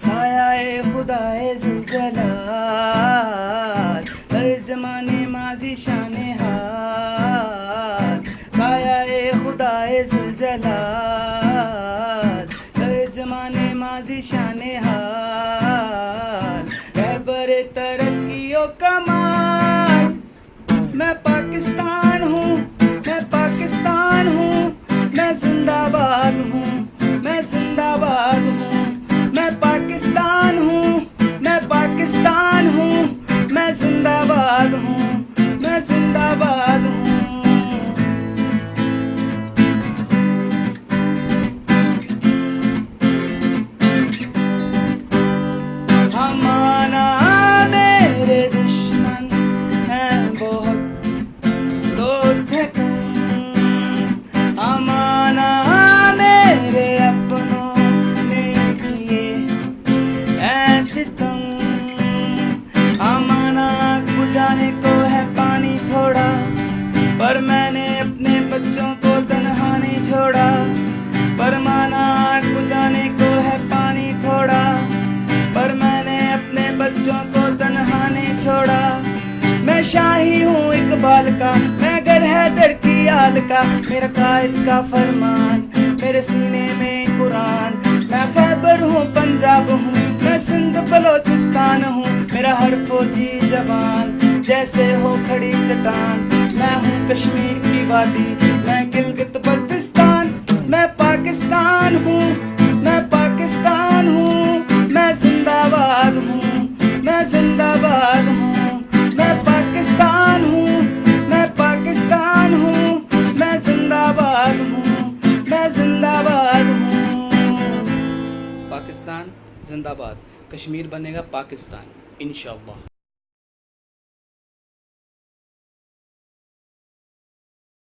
साया खुदाए ज़ुलजलाल, तर्जमाने माज़ी शाने हाल। साया खुदाए ज़ुलजलाल, तर्जमाने माज़ी शाने हाल। रहबरे तरक्कियों कमाल, मैं पाकिस्तान हूँ, मैं पाकिस्तान हूँ, मैं जिंदाबाद हूँ, मैं जिंदाबाद हूँ। मैं पाकिस्तान हूँ, मैं पाकिस्तान हूँ, मैं जिंदाबाद हूँ, मैं जिंदाबाद हूँ। अमाना मेरे दुश्मन हैं बहुत, दोस्त है कम। अमाना मेरे अपनों ने किए ऐसे तुम। अमाना बुझाने को है पानी थोड़ा, पर मैंने अपने बच्चों को तन्हा नहीं छोड़ा। पर माना बुझाने को है पानी थोड़ा, पर मैंने अपने बच्चों को तन्हा नहीं छोड़ा। मैं शाही हूँ इकबाल का, मैं गर हैदर की आल का। मेरा कायद का फरमान, मेरे सीने में कुरान। मैं खैबर हूँ, पंजाब हूँ, मैं सिंध बलोचिस्तान हूँ। मेरा हर फौजी जवान जैसे हो खड़ी चट्टान। मैं हूँ कश्मीर की वादी, मैं गिलगित बल्तिस्तान। मैं पाकिस्तान हूँ, मैं पाकिस्तान हूँ, मैं जिंदाबाद हूँ, मैं जिंदाबाद हूँ। मैं पाकिस्तान हूँ, मैं पाकिस्तान हूँ, मैं जिंदाबाद हूँ, मैं जिंदाबाद हूँ। पाकिस्तान जिंदाबाद, कश्मीर बनेगा पाकिस्तान इंशाअल्लाह।